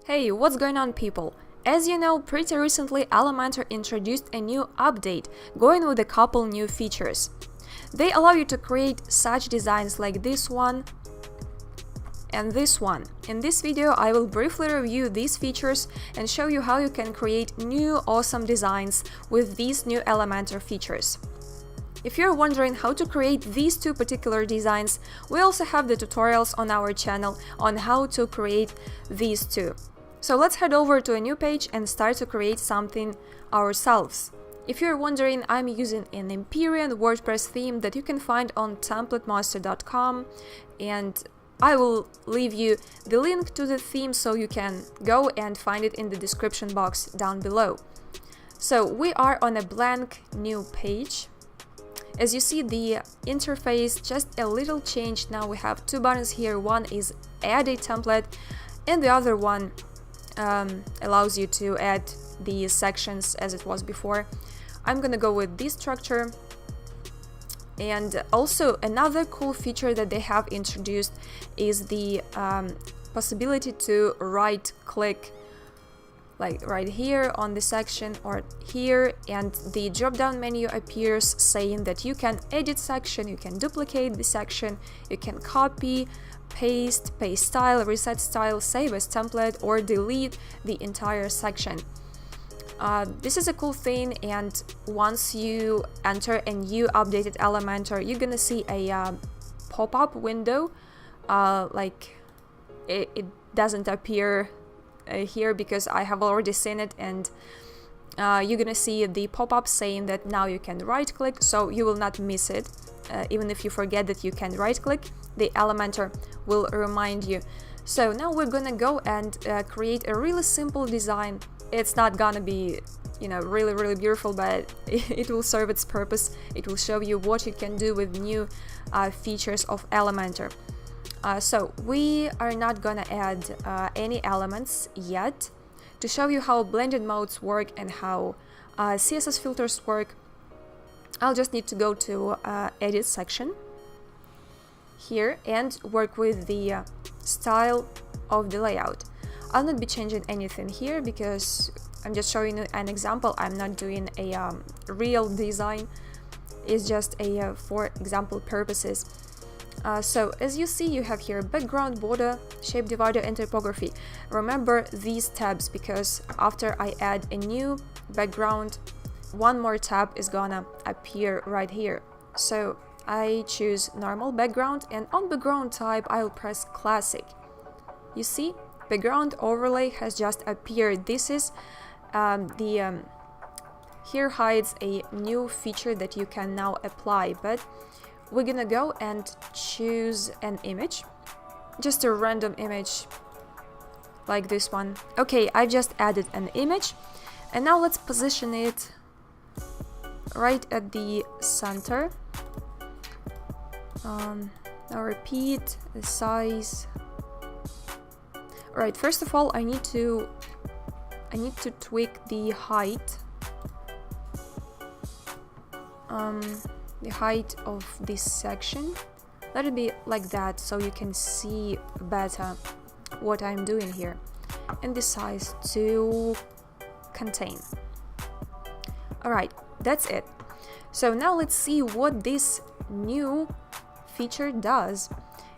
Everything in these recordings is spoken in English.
Hey, what's going on, people? As you know, pretty recently Elementor introduced a new update, going with a couple new features. They allow you to create such designs like this one and this one. In this video, I will briefly review these features and show you how you can create new awesome designs with these new Elementor features. If you're wondering how to create these two particular designs, we also have the tutorials on our channel on how to create these two. So let's head over to a new page and start to create something ourselves. If you're wondering, I'm using an Imperion WordPress theme that you can find on TemplateMonster.com, and I will leave you the link to the theme so you can go and find it in the description box down below. So we are on a blank new page. As you see, the interface just a little changed. Now we have two buttons here. One is add a template and the other one allows you to add the sections as it was before. I'm gonna go with this structure. And also another cool feature that they have introduced is the possibility to right click, like right here on the section or here, and the drop down menu appears saying that you can edit section, you can duplicate the section, you can copy, paste style, reset style, save as template, or delete the entire section. This is a cool thing, and once you enter a new updated Elementor, you're gonna see a pop-up window. Like it doesn't appear here because I have already seen it, and you're gonna see the pop-up saying that now you can right click, so you will not miss it. Even if you forget that you can right click, the Elementor will remind you. So now we're gonna go and create a really simple design. It's not gonna be, really beautiful, but it will serve its purpose. It will show you what you can do with new features of Elementor. So we are not gonna add any elements yet. To show you how blended modes work and how CSS filters work, I'll just need to go to edit section here and work with the style of the layout. I'll not be changing anything here because I'm just showing you an example. I'm not doing a real design. It's just a for example purposes. So as you see, you have here background, border, shape divider, and typography. Remember these tabs because after I add a new background, one more tab is gonna appear right here. So I choose normal background, and on background type I'll press classic. You see, background overlay has just appeared. This is here hides a new feature that you can now apply, but we're gonna go and choose an image, just a random image like this one. Okay, I just added an image, and now let's position it right at the center. Now repeat the size. Alright, first of all, I need to tweak the height. The height of this section. Let it be like that so you can see better what I'm doing here. And the size to contain. Alright, that's it. So now let's see what this new feature does.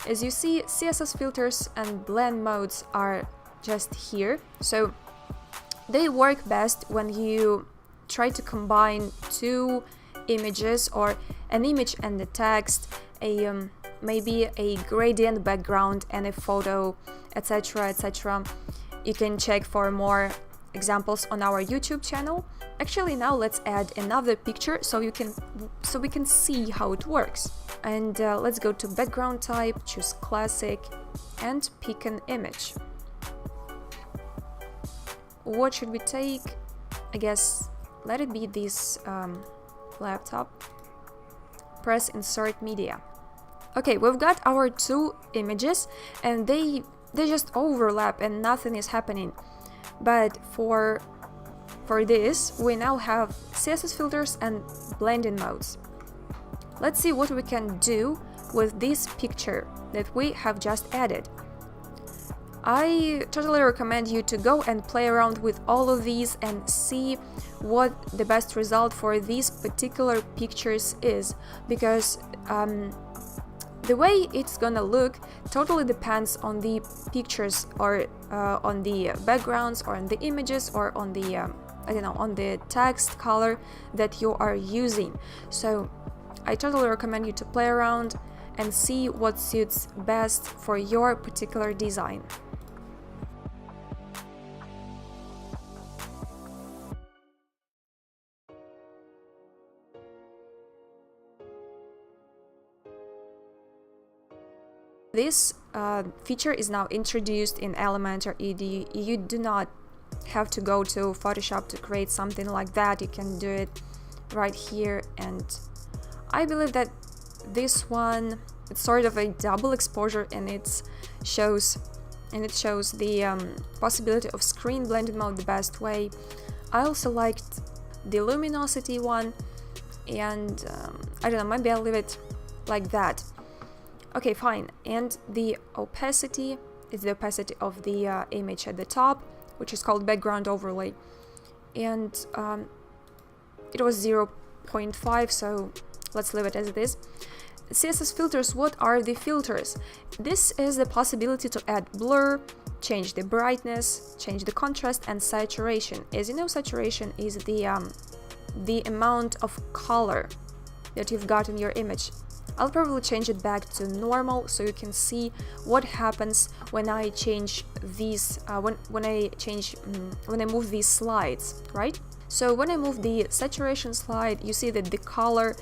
As you see, CSS filters and blend modes are just here. So they work best when you try to combine two images, or an image and the text, maybe a gradient background and a photo, etc., etc. You can check for more examples on our YouTube channel. Actually, now let's add another picture so we can see how it works. And let's go to background type, choose classic, and pick an image. What should we take? I guess let it be this laptop. Press insert media. Okay, we've got our two images, and they just overlap and nothing is happening. But for this, we now have CSS filters and blending modes. Let's see what we can do with this picture that we have just added. I totally recommend you to go and play around with all of these and see what the best result for these particular pictures is, because the way it's gonna look totally depends on the pictures, or on the backgrounds, or on the images, or on the I don't know, on the text color that you are using. So I totally recommend you to play around and see what suits best for your particular design. This feature is now introduced in Elementor. You do not have to go to Photoshop to create something like that. You can do it right here, and I believe that this one, it's sort of a double exposure, and it shows the possibility of screen blended mode the best way. I also liked the luminosity one, and I don't know, maybe I'll leave it like that. Okay, fine. And the opacity is the opacity of the image at the top, which is called background overlay, and it was 0.5, so let's leave it as it is. CSS filters. What are the filters? This is the possibility to add blur, change the brightness, change the contrast, and saturation. As you know, saturation is the amount of color that you've got in your image. I'll probably change it back to normal so you can see what happens when I change these, when I move these slides, right? So when I move the saturation slide, you see that the color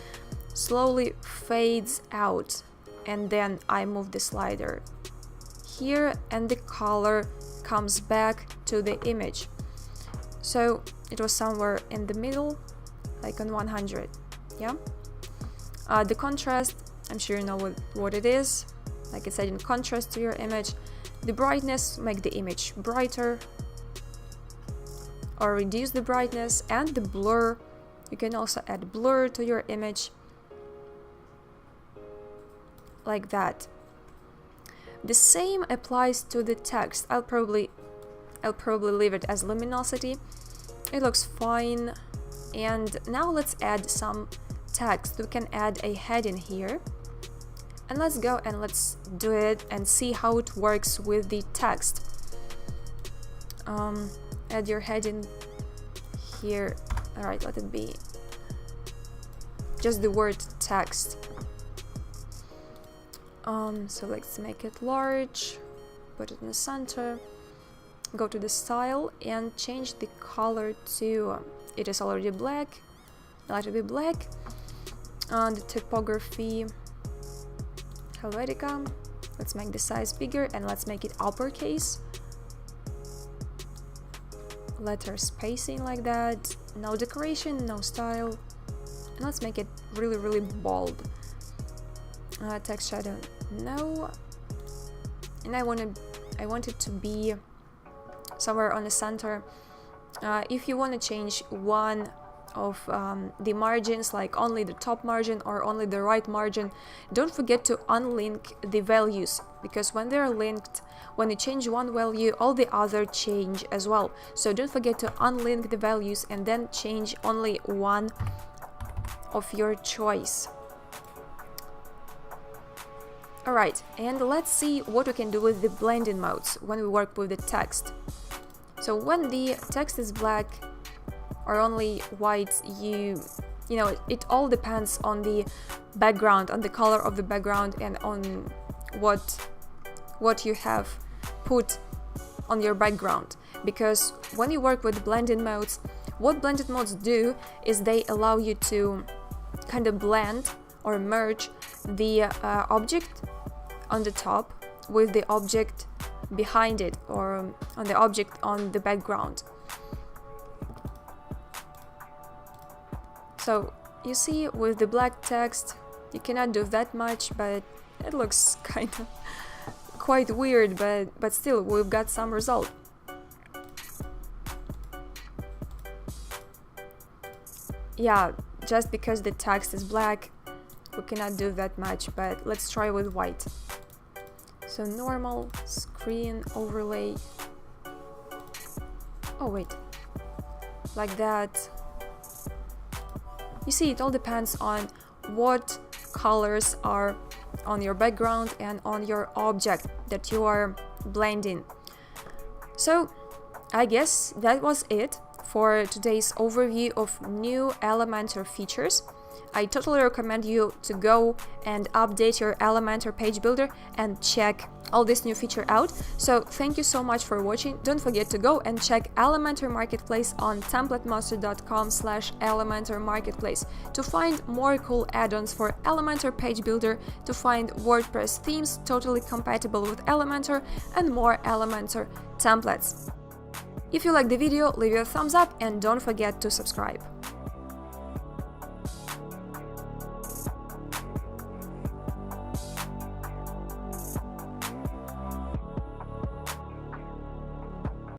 slowly fades out, and then I move the slider here and the color comes back to the image. So it was somewhere in the middle, like on 100, yeah? The contrast, I'm sure you know what it is. Like it's adding contrast to your image. The brightness, make the image brighter or reduce the brightness. And the blur, you can also add blur to your image, like that. The same applies to the text. I'll probably leave it as luminosity. It looks fine. And now let's add some text. We can add a heading here, and let's go and let's do it and see how it works with the text. Add your heading here. All right, let it be just the word text. So let's make it large, put it in the center, go to the style and change the color to it is already black, let it be black. The typography, Helvetica, let's make the size bigger and let's make it uppercase. Letter spacing like that, no decoration, no style, and let's make it really bold. Text shadow, no, and I want it to be somewhere on the center. If you want to change one of the margins, like only the top margin or only the right margin, don't forget to unlink the values, because when they're linked, when you change one value, all the other change as well. So don't forget to unlink the values and then change only one of your choice. Alright, and let's see what we can do with the blending modes when we work with the text. So when the text is black or only white, you know, it all depends on the background, on the color of the background, and on what you have put on your background. Because when you work with blending modes, what blended modes do is they allow you to kind of blend or merge the object on the top with the object behind it, or on the object on the background. So you see, with the black text you cannot do that much, but it looks kind of quite weird, but still we've got some result. Yeah, just because the text is black we cannot do that much, but let's try with white. So normal screen overlay. Oh wait, like that. You see, it all depends on what colors are on your background and on your object that you are blending. So I guess that was it for today's overview of new Elementor features. I totally recommend you to go and update your Elementor page builder and check all this new feature out. So thank you so much for watching. Don't forget to go and check Elementor Marketplace on TemplateMonster.com/Elementor Marketplace to find more cool add-ons for Elementor page builder, to find WordPress themes totally compatible with Elementor, and more Elementor templates. If you like the video, leave a thumbs up and don't forget to subscribe.